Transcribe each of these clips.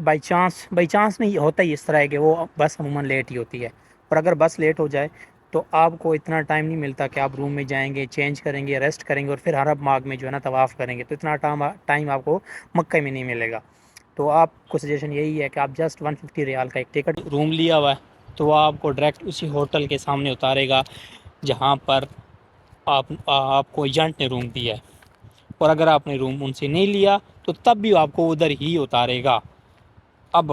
By chance نہیں ہوتا ہی اس طرح ہے کہ وہ بس عموماً لیٹ ہی ہوتی ہے، اور اگر بس لیٹ ہو جائے تو آپ کو اتنا ٹائم نہیں ملتا کہ آپ روم میں جائیں گے، چینج کریں گے، ریسٹ کریں گے اور پھر حرم باغ میں جو ہے نا طواف کریں گے، تو اتنا ٹائم آپ کو مکہ میں نہیں ملے گا۔ تو آپ کو سجیشن یہی ہے کہ آپ جسٹ 150 ریال کا ایک ٹکٹ روم لیا ہوا ہے تو وہ آپ کو ڈائریکٹ اسی ہوٹل کے سامنے اتارے گا جہاں پر آپ کو ایجنٹ نے روم دیا ہے، اور اگر آپ نے روم ان سے نہیں لیا تو تب بھی آپ کو ادھر ہی اتارے گا۔ اب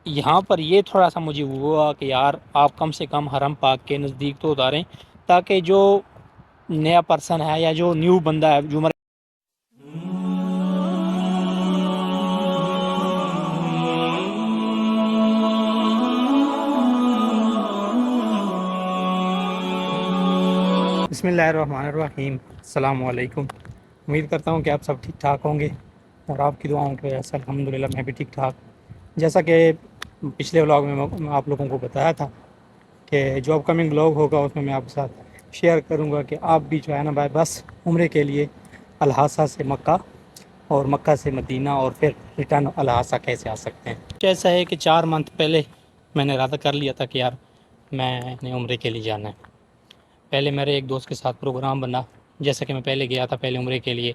یہاں پر یہ تھوڑا سا مجھے ہوا کہ یار آپ کم سے کم حرم پاک کے نزدیک تو اتاریں، تاکہ جو نیا پرسن ہے یا جو نیو بندہ ہے جو بسم اللہ الرحمن الرحیم، السلام علیکم۔ امید کرتا ہوں کہ آپ سب ٹھیک ٹھاک ہوں گے اور آپ کی دعاؤں کی وجہ سے الحمدللہ میں بھی ٹھیک ٹھاک۔ جیسا کہ پچھلے ولاگ میں آپ لوگوں کو بتایا تھا کہ جو اپ کمنگ ولاگ ہوگا اس میں آپ کے ساتھ شیئر کروں گا کہ آپ بھی جو ہے نا بھائی بس عمرے کے لیے الحاصہ سے مکہ اور مکہ سے مدینہ اور پھر ریٹرن الحاصہ کیسے آ سکتے ہیں۔ ایسا ہے کہ 4 منتھ پہلے میں نے ارادہ کر لیا تھا کہ یار میں نے عمرے کے لیے جانا ہے۔ پہلے میرے ایک دوست کے ساتھ پروگرام بنا، جیسا کہ میں پہلے گیا تھا پہلے عمرے کے لیے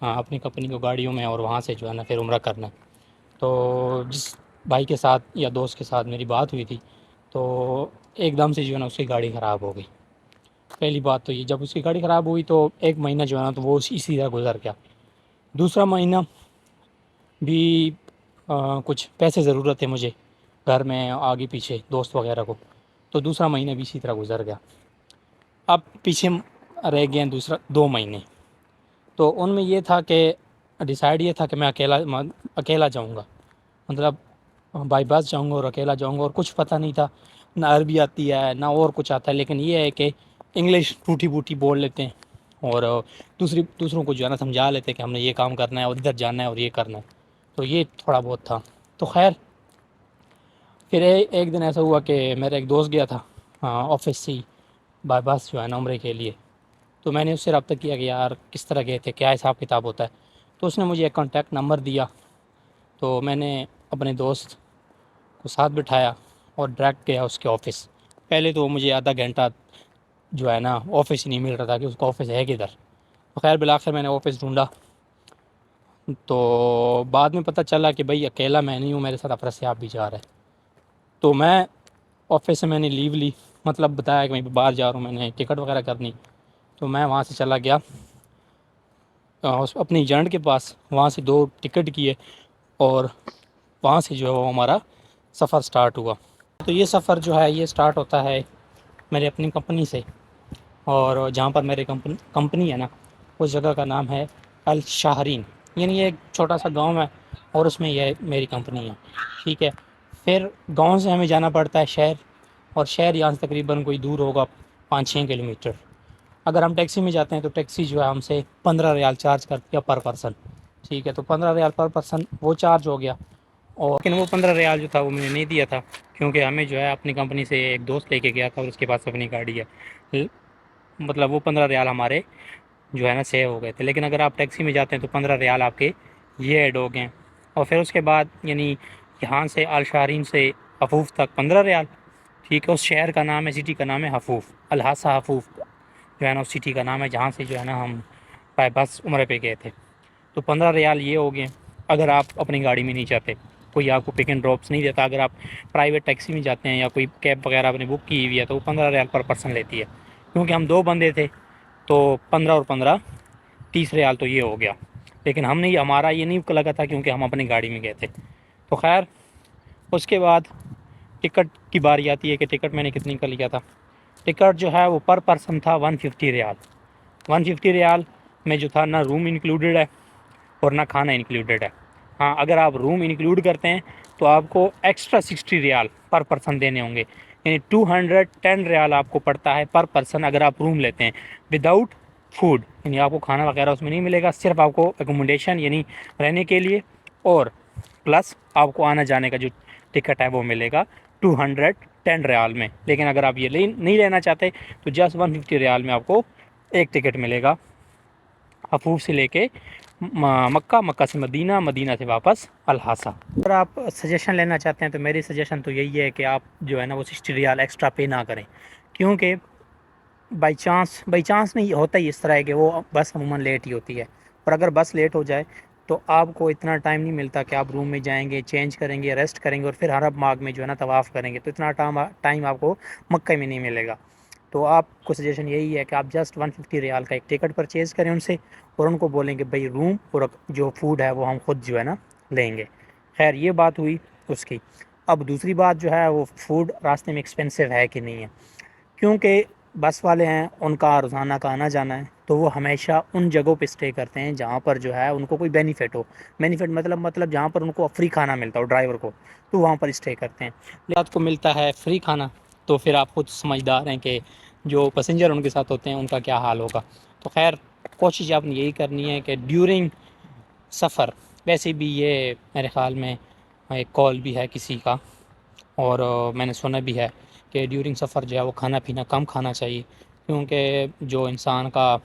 اپنی کمپنی کو گاڑیوں میں، اور وہاں سے جو ہے نا پھر عمرہ کرنا۔ تو جس بھائی کے ساتھ یا دوست کے ساتھ میری بات ہوئی تھی تو ایک دم سے جو ہے نا اس کی گاڑی خراب ہو گئی۔ پہلی بات تو یہ، جب اس کی گاڑی خراب ہوئی تو ایک مہینہ جو ہے نا تو وہ اسی طرح گزر گیا۔ دوسرا مہینہ بھی کچھ پیسے ضرورت ہے مجھے گھر میں آگے پیچھے دوست وغیرہ کو، تو دوسرا مہینہ بھی اسی طرح گزر گیا۔ اب پیچھے رہ گئے دوسرا 2 مہینے، تو ان میں یہ تھا کہ ڈیسائیڈ یہ تھا کہ میں اکیلا جاؤں گا، مطلب بائی بس جاؤں گا اور اکیلا جاؤں گا، اور کچھ پتہ نہیں تھا، نہ عربی آتی ہے نہ اور کچھ آتا ہے، لیکن یہ ہے کہ انگلش ٹوٹی بوٹی بول لیتے ہیں اور دوسروں کو جو ہے نا سمجھا لیتے ہیں کہ ہم نے یہ کام کرنا ہے اور ادھر جانا ہے اور یہ کرنا ہے، تو یہ تھوڑا بہت تھا۔ تو خیر پھر ایک دن ایسا ہوا کہ میرا ایک دوست گیا تھا آفس سے ہی بائی بس جو ہے نا عمرے کے لیے، تو میں نے اس سے رابطہ کیا کہ یار کس طرح گئے تھے، کیا حساب کتاب ہوتا ہے، تو اس نے مجھے ایک کانٹیکٹ نمبر دیا۔ تو میں نے اپنے دوست کو ساتھ بٹھایا اور ڈائریکٹ گیا اس کے آفس۔ پہلے تو مجھے آدھا گھنٹہ جو ہے نا آفس ہی نہیں مل رہا تھا کہ اس کا آفس ہے کدھر، تو خیر بالآخر میں نے آفس ڈھونڈا، تو بعد میں پتہ چلا کہ بھائی اکیلا میں نہیں ہوں، میرے ساتھ افراسیاب بھی جا رہا ہے۔ تو میں آفس سے میں نے لیو لی، مطلب بتایا کہ میں باہر جا رہا ہوں، میں نے ٹکٹ وغیرہ کرنی، تو میں وہاں سے چلا گیا اپنی ایجنٹ کے پاس، وہاں سے 2 ٹکٹ کیے اور وہاں سے جو ہے وہ ہمارا سفر سٹارٹ ہوا۔ تو یہ سفر جو ہے یہ سٹارٹ ہوتا ہے میرے اپنی کمپنی سے، اور جہاں پر میری کمپنی ہے نا اس جگہ کا نام ہے الشاہرین، یعنی یہ ایک چھوٹا سا گاؤں ہے اور اس میں یہ میری کمپنی ہے، ٹھیک ہے۔ پھر گاؤں سے ہمیں جانا پڑتا ہے شہر، اور شہر یہاں سے تقریباً کوئی دور ہوگا 5-6 کلومیٹر۔ اگر ہم ٹیکسی میں جاتے ہیں تو ٹیکسی جو ہے ہم سے 15 ریال چارج کرتی ہے پر پرسن، ٹھیک ہے، تو 15 ریال پر پرسن وہ چارج ہو گیا، اور لیکن وہ 15 ریال جو تھا وہ میں نے نہیں دیا تھا، کیونکہ ہمیں جو ہے اپنی کمپنی سے ایک دوست لے کے گیا تھا اور اس کے پاس اپنی گاڑی ہے، مطلب وہ 15 ریال ہمارے جو ہے نا سیو ہو گئے تھے۔ لیکن اگر آپ ٹیکسی میں جاتے ہیں تو 15 ریال آپ کے یہ ایڈ ہو گئے، اور پھر اس کے بعد یعنی یہاں سے الشاہرین سے حفوف تک 15 ریال، ٹھیک ہے۔ اس شہر کا نام ہے، سٹی کا نام ہے حفوف، الحاصہ حفوف جو ہے نا اس سٹی کا نام ہے، جہاں سے جو ہے نا ہم بائی بس عمرے پہ گئے تھے۔ تو 15 ریال یہ ہو گئے اگر آپ اپنی گاڑی میں نہیں جاتے، کوئی آپ کو پک اینڈ ڈراپس نہیں دیتا۔ اگر آپ پرائیویٹ ٹیکسی میں جاتے ہیں یا کوئی کیب وغیرہ آپ نے بک کی ہوئی ہے تو وہ 15 ریال پر پرسن لیتی ہے، کیونکہ ہم 2 بندے تھے تو 15 اور 15 30 ریال تو یہ ہو گیا، لیکن ہم نے ہمارا یہ نہیں لگا تھا کیونکہ ہم اپنی گاڑی میں گئے تھے۔ تو خیر اس کے بعد ٹکٹ کی باری آتی ہے کہ ٹکٹ میں نے کتنی کا لیا تھا۔ ٹکٹ جو ہے وہ پر پرسن تھا 150 ریال۔ 150 ریال میں جو تھا نہ روم انکلوڈیڈ ہے اور نہ کھانا انکلوڈیڈ ہے۔ ہاں اگر آپ روم انکلوڈ کرتے ہیں تو آپ کو ایکسٹرا 60 ریال پر پرسن دینے ہوں گے، یعنی 210 ریال آپ کو پڑتا ہے پر پرسن اگر آپ روم لیتے ہیں وداؤٹ فوڈ، یعنی آپ کو کھانا وغیرہ اس میں نہیں ملے گا، صرف آپ کو اکوموڈیشن یعنی رہنے کے لیے، اور پلس آپ کو آنا جانے کا جو ٹکٹ ہے وہ ملے گا 210 ریال میں۔ لیکن اگر آپ یہ نہیں لینا چاہتے تو جسٹ 150 ریال میں آپ کو ایک ٹکٹ ملے گا حفوف سے لے کے مکہ، مکہ سے مدینہ، مدینہ سے واپس الحاصہ۔ اگر آپ سجیشن لینا چاہتے ہیں تو میری سجیشن تو یہی ہے کہ آپ جو ہے نا وہ 60 ریال ایکسٹرا پے نہ کریں، کیونکہ بائی چانس نہیں ہوتا ہی اس طرح ہے کہ وہ بس عموماً لیٹ ہی ہوتی ہے، اور اگر بس لیٹ ہو جائے تو آپ کو اتنا ٹائم نہیں ملتا کہ آپ روم میں جائیں گے، چینج کریں گے، ریسٹ کریں گے اور پھر حرم باغ میں جو ہے نا طواف کریں گے، تو اتنا ٹائم آپ کو مکہ میں نہیں ملے گا۔ تو آپ کو سجیشن یہی ہے کہ آپ جسٹ 150 ریال کا ایک ٹکٹ پرچیز کریں ان سے، اور ان کو بولیں کہ بھائی روم اور جو فوڈ ہے وہ ہم خود جو ہے نا لیں گے۔ خیر یہ بات ہوئی اس کی۔ اب دوسری بات جو ہے وہ فوڈ راستے میں ایکسپینسو ہے کہ نہیں ہے، کیونکہ بس والے ہیں، ان کا روزانہ کا آنا جانا ہے، تو وہ ہمیشہ ان جگہوں پہ اسٹے کرتے ہیں جہاں پر جو ہے ان کو کوئی بینیفٹ ہو۔ بینیفٹ مطلب جہاں پر ان کو فری کھانا ملتا ہو ڈرائیور کو، تو وہاں پر اسٹے کرتے ہیں۔ رات کو ملتا ہے فری کھانا، تو پھر آپ خود سمجھدار ہیں کہ جو پیسنجر ان کے ساتھ ہوتے ہیں ان کا کیا حال ہوگا۔ تو خیر کوشش آپ نے یہی کرنی ہے کہ ڈیورنگ سفر، ویسے بھی یہ میرے خیال میں ایک کال بھی ہے کسی کا، اور میں نے سنا بھی ہے کہ ڈیورنگ سفر جو ہے وہ کھانا پینا کم کھانا چاہیے، کیونکہ جو انسان کا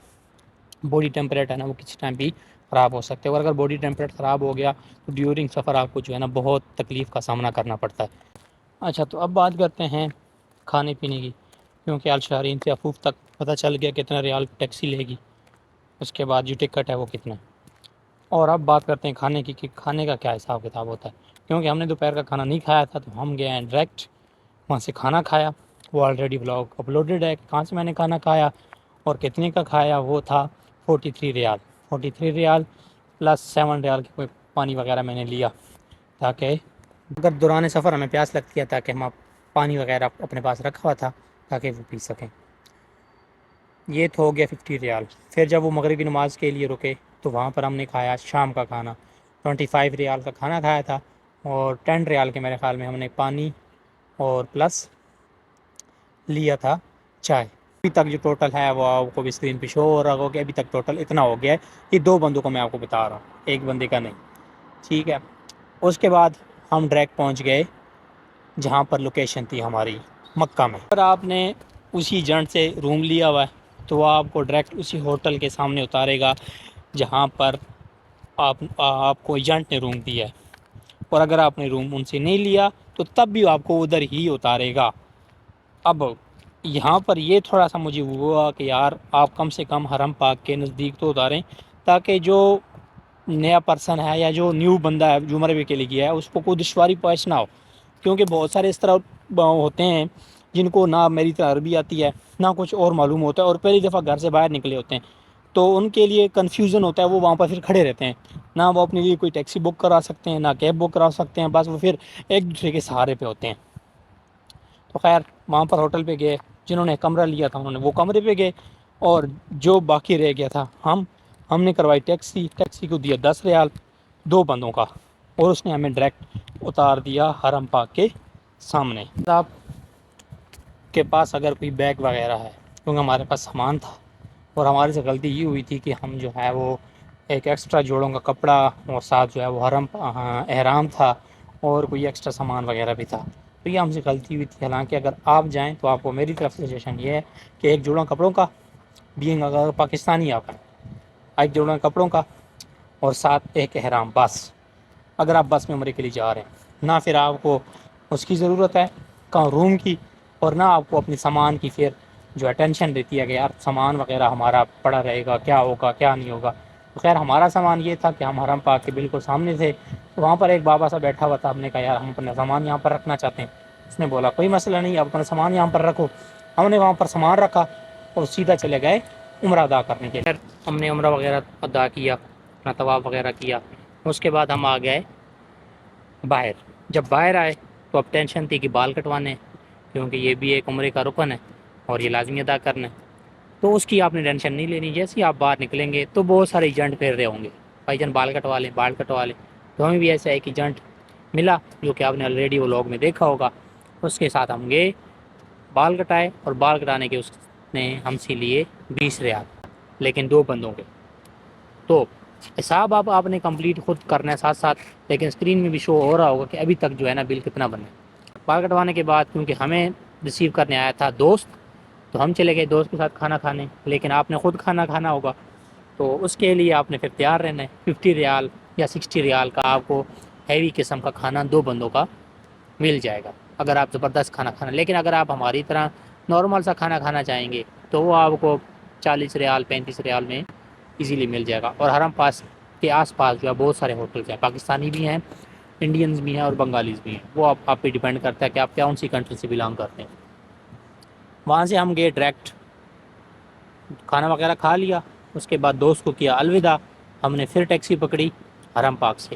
باڈی ٹیمپریچر ہے نا وہ کسی ٹائم بھی خراب ہو سکتے ہیں، اور اگر باڈی ٹیمپریچر خراب ہو گیا تو ڈیورنگ سفر آپ کو جو ہے نا بہت تکلیف کا سامنا کرنا پڑتا ہے۔ اچھا تو اب بات کرتے ہیں کھانے پینے کی، کیونکہ الشہرین سے افوف تک پتہ چل گیا کتنا ریال ٹیکسی لے گی، اس کے بعد جو ٹکٹ ہے وہ کتنا۔ اور اب بات کرتے ہیں کھانے کی کہ کھانے کا کیا حساب کتاب ہوتا ہے، کیونکہ ہم نے دوپہر کا کھانا نہیں کھایا تھا، تو ہم گئے ہیں ڈائریکٹ وہاں سے کھانا کھایا۔ وہ آلریڈی بلاگ اپلوڈڈ ہے کہ کہاں سے میں نے کھانا کھایا اور کتنے کا کھایا۔ وہ تھا 43 ریال، 43 ریال پلس 7 ریال کی کوئی پانی وغیرہ میں نے لیا، تاکہ اگر دوران سفر ہمیں پیاس لگتی ہے تاکہ ہم پانی وغیرہ اپنے پاس رکھا ہوا تھا تاکہ وہ پی سکیں۔ یہ تو ہو گیا 50 ریال۔ پھر جب وہ مغربی نماز کے لیے رکے تو وہاں پر ہم نے کھایا شام کا کھانا، 25 ریال کا کھانا کھایا تھا، اور 10 ریال کے میرے خیال میں ہم نے پانی اور پلس لیا تھا چائے۔ ابھی تک جو ٹوٹل ہے وہ آپ کو بھی اسکرین پہ شو ہو رہا ہوگا کہ ابھی تک ٹوٹل اتنا ہو گیا ہے۔ یہ 2 بندوں کو میں آپ کو بتا رہا ہوں، ایک بندے کا نہیں، ٹھیک ہے۔ اس کے بعد ہم ڈائریکٹ پہنچ گئے جہاں پر لوکیشن تھی ہماری مکہ میں۔ اگر آپ نے اسی ایجنٹ سے روم لیا ہوا ہے تو وہ آپ کو ڈائریکٹ اسی ہوٹل کے سامنے اتارے گا جہاں پر آپ کو ایجنٹ نے روم دیا ہے، اور اگر آپ نے روم ان سے نہیں لیا تو تب بھی آپ کو ادھر ہی اتارے گا۔ اب یہاں پر یہ تھوڑا سا مجھے ہوا کہ یار آپ کم سے کم حرم پاک کے نزدیک تو اتاریں، تاکہ جو نیا پرسن ہے یا جو نیو بندہ ہے جو عمرے کے لیے گیا ہے اس کو کوئی دشواری پیش نہ ہو، کیونکہ بہت سارے اس طرح ہوتے ہیں جن کو نہ میری طرح عربی آتی ہے نہ کچھ اور معلوم ہوتا ہے، اور پہلی دفعہ گھر سے باہر نکلے ہوتے ہیں، تو ان کے لیے کنفیوژن ہوتا ہے، وہ وہاں پر پھر کھڑے رہتے ہیں، نہ وہ اپنے لیے کوئی ٹیکسی بک کرا سکتے ہیں نہ کیب بک کرا سکتے ہیں، بس وہ پھر ایک دوسرے کے سہارے پہ ہوتے ہیں۔ تو خیر وہاں پر ہوٹل پہ گئے، جنہوں نے کمرہ لیا تھا انہوں نے وہ کمرے پہ گئے، اور جو باقی رہ گیا تھا ہم نے کروائی ٹیکسی کو دیا 10 ریال 2 بندوں کا، اور اس نے ہمیں ڈائریکٹ اتار دیا حرم پاک کے سامنے۔ آپ کے پاس اگر کوئی بیگ وغیرہ ہے، کیونکہ ہمارے پاس سامان تھا، اور ہمارے سے غلطی یہ ہوئی تھی کہ ہم جو ہے وہ ایک ایکسٹرا جوڑوں کا کپڑا اور ساتھ جو ہے وہ احرام تھا اور کوئی ایکسٹرا سامان وغیرہ بھی تھا، تو یہ ہم سے غلطی ہوئی تھی۔ حالانکہ اگر آپ جائیں تو آپ کو میری طرف سے سجیشن یہ ہے کہ ایک جوڑا کپڑوں کا، بینگ اگر پاکستانی آپ ہیں، ایک جوڑا کپڑوں کا اور ساتھ ایک احرام، بس اگر آپ بس میں عمرے کے لیے جا رہے ہیں، نہ پھر آپ کو اس کی ضرورت ہے کہاں روم کی، اور نہ آپ کو اپنے سامان کی پھر جو ہے ٹینشن رہتی ہے کہ یار سامان وغیرہ ہمارا پڑا رہے گا، کیا ہوگا کیا نہیں ہوگا۔ تو خیر ہمارا سامان یہ تھا کہ ہم حرم پاک کے بالکل سامنے تھے، تو وہاں پر ایک بابا سا بیٹھا ہوا تھا، ہم نے کہا یار ہم اپنا سامان یہاں پر رکھنا چاہتے ہیں۔ اس نے بولا کوئی مسئلہ نہیں، آپ اپنا سامان یہاں پر رکھو۔ ہم نے وہاں پر سامان رکھا اور سیدھا چلے گئے عمرہ ادا کرنے کے لیے۔ ہم نے عمرہ وغیرہ ادا کیا، اپنا طواف وغیرہ کیا، اس کے بعد ہم آ گئے باہر۔ جب باہر آئے تو اب ٹینشن تھی کہ بال کٹوانے، کیونکہ یہ بھی ایک عمرے کا رکن ہے اور یہ لازمی ادا کرنا ہے، تو اس کی آپ نے ٹینشن نہیں لینی۔ جیسے ہی آپ باہر نکلیں گے تو بہت سارے ایجنٹ پھر رہے ہوں گے، بھائی جان بال کٹوا لیں بال کٹوا لیں، تو ہمیں بھی ایسا ایک ایجنٹ ملا جو کہ آپ نے آلریڈی وہ لوگ میں دیکھا ہوگا، اس کے ساتھ ہم گئے، بال کٹائے، اور بال کٹانے کے اس نے ہم سے لیے 20 ریال، لیکن 2 بندوں کے۔ تو حساب آپ نے کمپلیٹ خود کرنا ہے ساتھ ساتھ، لیکن اسکرین میں بھی شو ہو رہا ہوگا کہ ابھی تک جو ہے نا بل کتنا بنا ہے۔ بال کٹوانے کے بعد کیونکہ ہمیں ریسیو کرنے آیا تھا دوست، تو ہم چلے گئے دوست کے ساتھ کھانا کھانے، لیکن آپ نے خود کھانا کھانا ہوگا، تو اس کے لیے آپ نے پھر تیار رہنا ہے۔ 50 ریال یا 60 ریال کا آپ کو ہیوی قسم کا کھانا 2 بندوں کا مل جائے گا اگر آپ زبردست کھانا کھانا۔ لیکن اگر آپ ہماری طرح نارمل سا کھانا کھانا چاہیں گے تو وہ آپ کو 40 ریال 35 ریال میں ایزیلی مل جائے گا۔ اور حرم پاس کے آس پاس جو ہے بہت سارے ہوٹلس ہیں، پاکستانی بھی ہیں، انڈینز بھی ہیں اور بنگالیز بھی ہیں، وہ آپ پہ ڈیپینڈ کرتا ہے کہ آپ کون سی کنٹری سے بلانگ کرتے ہیں۔ وہاں سے ہم گئے ڈائریکٹ، کھانا وغیرہ کھا لیا، اس کے بعد دوست کو کیا الوداع، ہم نے پھر ٹیکسی پکڑی حرم پاک سے۔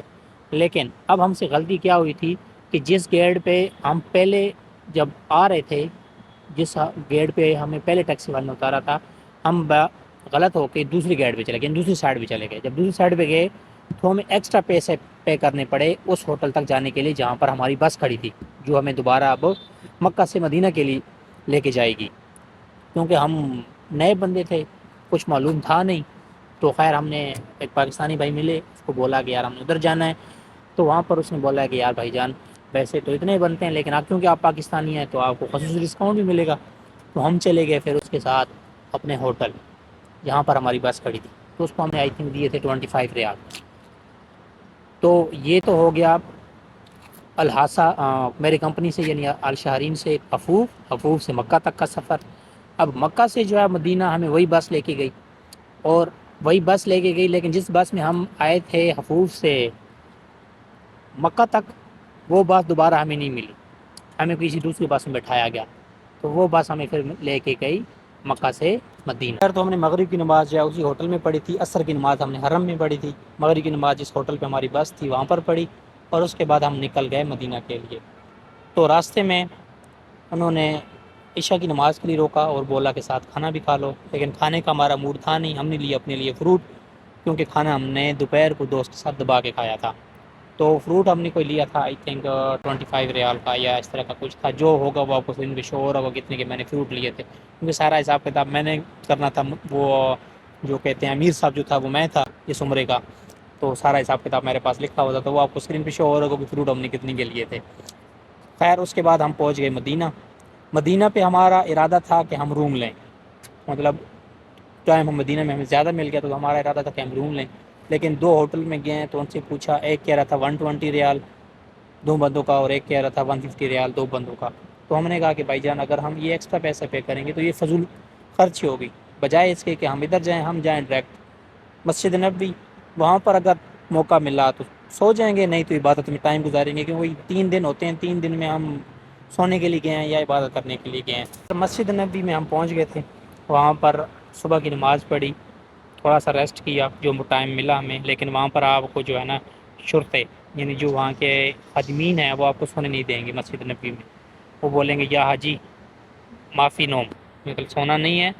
لیکن اب ہم سے غلطی کیا ہوئی تھی کہ جس گیٹ پہ ہم پہلے جب آ رہے تھے، جس گیٹ پہ ہمیں پہلے ٹیکسی والے نے اتارا تھا، ہم غلط ہو کے دوسری گیٹ پہ چلے گئے، دوسری سائڈ پہ چلے گئے۔ جب دوسری سائڈ پہ گئے تو ہمیں ایکسٹرا پیسے پے کرنے پڑے اس ہوٹل تک جانے کے لیے جہاں پر ہماری بس کھڑی تھی، جو ہمیں دوبارہ اب مکہ سے مدینہ کے لیے لے کے جائے گی۔ کیونکہ ہم نئے بندے تھے، کچھ معلوم تھا نہیں، تو خیر ہم نے ایک پاکستانی بھائی ملے، اس کو بولا کہ یار ہم نے ادھر جانا ہے، تو وہاں پر اس نے بولا کہ یار بھائی جان ویسے تو اتنے بنتے ہیں، لیکن آپ کیونکہ آپ پاکستانی ہیں تو آپ کو خصوصی ڈسکاؤنٹ بھی ملے گا۔ تو ہم چلے گئے پھر اس کے ساتھ اپنے ہوٹل جہاں پر ہماری بس کھڑی تھی، تو اس کو ہم نے آئی تھنک دیے تھے 25 ریال۔ تو یہ تو ہو گیا الحاصہ میری کمپنی سے یعنی الشہرین سے حفوف سے مکہ تک کا سفر۔ اب مکہ سے جو ہے مدینہ ہمیں وہی بس لے کے گئی، اور وہی بس لے کے گئی، لیکن جس بس میں ہم آئے تھے حفوف سے مکہ تک، وہ بس دوبارہ ہمیں نہیں ملی، ہمیں کسی دوسری بس میں بٹھایا گیا، تو وہ بس ہمیں پھر لے کے گئی مکہ سے مدینہ۔ تو ہم نے مغرب کی نماز جو ہے اسی ہوٹل میں پڑھی تھی، عصر کی نماز ہم نے حرم میں پڑھی تھی، مغرب کی نماز جس ہوٹل پہ ہماری بس تھی وہاں پر پڑھی، اور اس کے بعد ہم نکل گئے مدینہ کے لیے۔ تو راستے میں انہوں نے عشاء کی نماز کے لیے روکا اور بولا کہ ساتھ کھانا بھی کھا لو، لیکن کھانے کا ہمارا موڈ تھا نہیں، ہم نے لیا اپنے لیے فروٹ، کیونکہ کھانا ہم نے دوپہر کو دوست کے ساتھ دبا کے کھایا تھا۔ تو فروٹ ہم نے کوئی لیا تھا آئی تھنک 25 ریال کا یا اس طرح کا کچھ تھا، جو ہوگا وہ آپ کو ان شو ہو رہا ہوگا کتنے کے میں نے فروٹ لیے تھے، کیونکہ سارا حساب کتاب میں نے کرنا تھا، وہ جو کہتے ہیں امیر صاحب جو تھا وہ میں تھا اس عمرے کا، تو سارا حساب کتاب میرے پاس لکھا ہوا تھا، تو وہ آپ کو اسکرین پہ شو ہو رہا ہوگا کہ فروٹ ہم نے کتنے کے لیے تھے۔ خیر اس کے بعد ہم پہنچ گئے مدینہ۔ مدینہ پہ ہمارا ارادہ تھا کہ ہم روم لیں، مطلب ٹائم ہم مدینہ میں ہمیں زیادہ مل گیا تو ہمارا ارادہ تھا کہ ہم روم لیں، لیکن 2 ہوٹل میں گئے ہیں تو ان سے پوچھا، ایک کہہ رہا تھا 120 ریال 2 بندوں کا، اور ایک کہہ رہا تھا 150 ریال 2 بندوں کا۔ تو ہم نے کہا کہ بھائی جان اگر ہم یہ ایکسٹرا پیسے پے کریں گے تو یہ فضول خرچ ہوگی، بجائے اس کے کہ ہم ادھر جائیں، ہم جائیں ڈائریکٹ مسجد نبوی، وہاں پر اگر موقع ملا تو سو جائیں گے، نہیں تو عبادت میں ٹائم گزاریں گے، کیونکہ 3 دن ہوتے ہیں، 3 دن میں ہم سونے کے لیے گئے ہیں یا عبادت کرنے کے لیے گئے ہیں۔ مسجد نبوی میں ہم پہنچ گئے تھے، وہاں پر صبح کی نماز پڑھی، تھوڑا سا ریسٹ کیا جو ٹائم ملا ہمیں، لیکن وہاں پر آپ کو جو ہے نا شرطے یعنی جو وہاں کے خادمین ہیں وہ آپ کو سونے نہیں دیں گے مسجد نبوی میں، وہ بولیں گے یا حاجی معافی نوم، مطلب سونا نہیں ہے،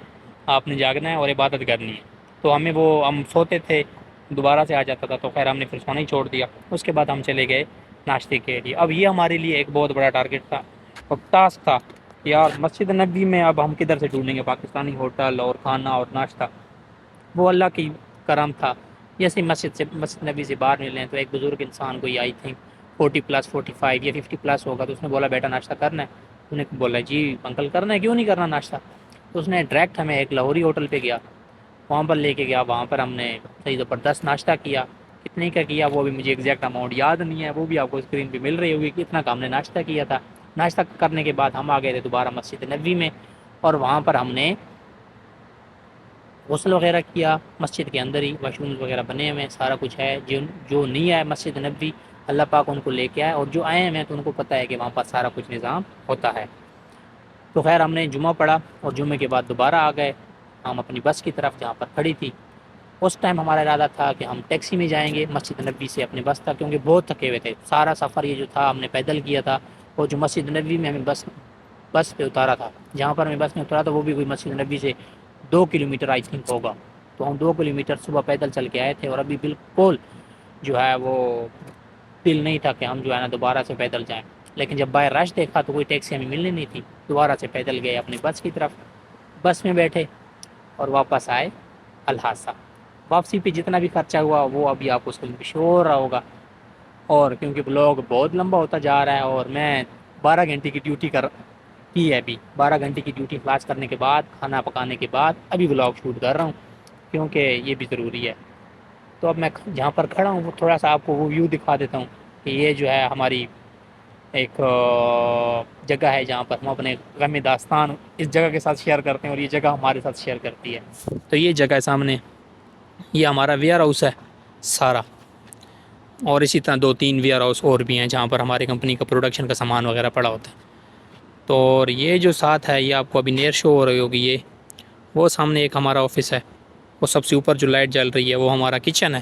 آپ نے جاگنا ہے اور عبادت کرنی ہے۔ تو ہم سوتے تھے، دوبارہ سے آ جاتا تھا، تو خیر ہم نے پھر سونا ہی چھوڑ دیا۔ اس کے بعد ہم چلے گئے ناشتے کے لیے۔ اب یہ ہمارے لیے ایک بہت بڑا ٹارگیٹ تھا اور ٹاسک تھا کہ یار مسجد نبوی میں اب ہم کدھر سے ڈھونڈیں گے پاکستانی ہوٹل اور کھانا اور ناشتہ۔ وہ اللہ کی کرم تھا، جیسے مسجد نبی سے باہر نکلے تو ایک بزرگ انسان کو آئی تھنک 40+ 45 یا 50+ ہوگا، تو اس نے بولا بیٹا ناشتہ کرنا ہے؟ انہوں نے بولا جی انکل کرنا ہے، کیوں نہیں کرنا ناشتہ؟ تو اس نے ڈائریکٹ ہمیں ایک لاہوری ہوٹل پہ گیا، وہاں پر لے کے گیا، وہاں پر ہم نے صحیح زبردست ناشتہ کیا۔ کتنے کا کیا وہ بھی مجھے ایگزیکٹ اماؤنٹ یاد نہیں ہے، وہ بھی آپ کو اسکرین پہ مل رہی ہوگی کہ اتنا کا ہم نے ناشتہ کیا تھا۔ ناشتہ کرنے کے بعد ہم آ گئے تھے دوبارہ مسجد نبوی میں، اور وہاں پر ہم نے غسل وغیرہ کیا، مسجد کے اندر ہی واش روم وغیرہ بنے ہوئے ہیں، سارا کچھ ہے۔ جو نہیں آئے مسجد نبوی اللہ پاک ان کو لے کے آئے، اور جو آئے ہیں تو ان کو پتہ ہے کہ وہاں پر سارا کچھ نظام ہوتا ہے۔ تو خیر ہم نے جمعہ پڑھا اور جمعے کے بعد دوبارہ آ گئے ہم اپنی بس کی طرف جہاں پر کھڑی تھی۔ اس ٹائم ہمارا ارادہ تھا کہ ہم ٹیکسی میں جائیں گے مسجد نبوی سے اپنے بس تک، کیونکہ بہت تھکے ہوئے تھے، سارا سفر یہ جو تھا ہم نے پیدل کیا تھا، اور جو مسجد نبوی میں ہمیں بس پہ اتارا تھا، جہاں پر ہمیں بس میں اتارا تھا وہ بھی کوئی مسجد نبوی سے 2 کلومیٹر آئی تھنک ہوگا، تو ہم 2 کلومیٹر صبح پیدل چل کے آئے تھے، اور ابھی بالکل جو ہے وہ دل نہیں تھا کہ ہم جو ہے نا دوبارہ سے پیدل جائیں، لیکن جب باہر رش دیکھا تو کوئی ٹیکسی ہمیں ملنے نہیں تھی، دوبارہ سے پیدل گئے اپنی بس کی طرف، بس میں بیٹھے اور واپس آئے الحاصہ۔ واپسی پہ جتنا بھی خرچہ ہوا وہ ابھی آپ کو اس کو شو ہو رہا ہوگا، اور کیونکہ بلاگ بہت لمبا ہوتا جا رہا ہے اور میں 12 گھنٹے کی ڈیوٹی کی ہے، ابھی 12 گھنٹے کی ڈیوٹی خلاص کرنے کے بعد کھانا پکانے کے بعد ابھی بلاگ شوٹ کر رہا ہوں، کیونکہ یہ بھی ضروری ہے. تو اب میں جہاں پر کھڑا ہوں وہ تھوڑا سا آپ کو وہ ویو دکھا دیتا ہوں کہ یہ جو ہے ہماری ایک جگہ ہے جہاں پر ہم اپنے غم داستان اس جگہ کے ساتھ شیئر کرتے ہیں اور یہ جگہ ہمارے ساتھ شیئر کرتی ہے. تو یہ جگہ ہے سامنے، یہ ہمارا ویئر ہاؤس ہے سارا، اور اسی طرح 2-3 ویئر ہاؤس اور بھی ہیں جہاں پر ہماری کمپنی کا پروڈکشن کا سامان وغیرہ پڑا ہوتا ہے. تو اور یہ جو ساتھ ہے یہ آپ کو ابھی نیر شو ہو رہی ہوگی، یہ وہ سامنے ایک ہمارا آفس ہے، وہ سب سے اوپر جو لائٹ جل رہی ہے وہ ہمارا کچن ہے،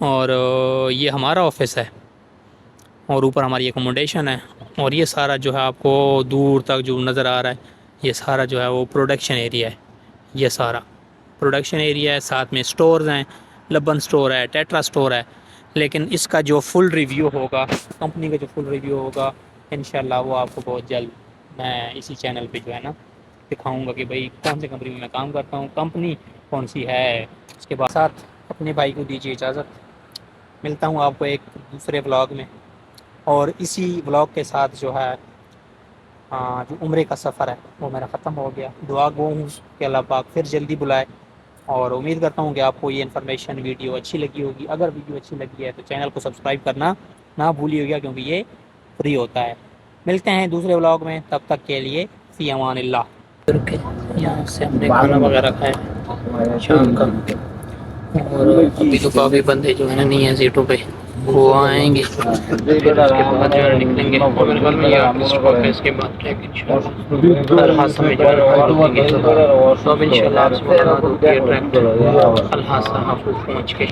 اور یہ ہمارا آفس ہے، اور اوپر ہماری اکوموڈیشن ہے. اور یہ سارا جو ہے آپ کو دور تک جو نظر آ رہا ہے یہ سارا جو ہے وہ پروڈکشن ایریا ہے. یہ سارا پروڈکشن ایریا ہے، ساتھ میں سٹورز ہیں، لبن سٹور ہے، ٹیٹرا سٹور ہے. لیکن اس کا جو فل ریویو ہوگا، کمپنی کا جو فل ریویو ہوگا انشاءاللہ وہ آپ کو بہت جلد میں اسی چینل پہ جو ہے نا دکھاؤں گا کہ بھئی کون سی کمپنی میں کام کرتا ہوں، کمپنی کون سی ہے. اس کے بعد ساتھ اپنے بھائی کو دیجیے اجازت، ملتا ہوں آپ کو ایک دوسرے ولاگ میں. اور اسی ولاگ کے ساتھ جو ہے جو عمرے کا سفر ہے وہ میرا ختم ہو گیا. دعا گو ہوں کہ اللہ پاک پھر جلدی بلائے، اور امید کرتا ہوں کہ آپ کو یہ انفارمیشن ویڈیو اچھی لگی ہوگی. اگر ویڈیو اچھی لگی ہے تو چینل کو سبسکرائب کرنا نہ بھولیے گا کیونکہ یہ فری ہوتا ہے. ملتے ہیں دوسرے ولاگ میں، تب تک کے لیے فی امان اللہ. یہاں سے ہم نے کھانا وغیرہ کھایا شام کا، اور ابھی تو کافی بندے جو ہیں نہیں ہیں سیٹوں پہ، وہ آئیں گے پھر اس کے بعد جو ہے نکلیں گے. اور میرے خیال میں یہ آخری اسٹاپ ہے، اس کے بعد ٹریک انشاءاللہ الحاصہ میں جو ہے پہنچیں گے. تو اب انشاءاللہ آپ سے ملاقات ہوتی ہے ٹریک الحاصہ ہافو پہنچ کے.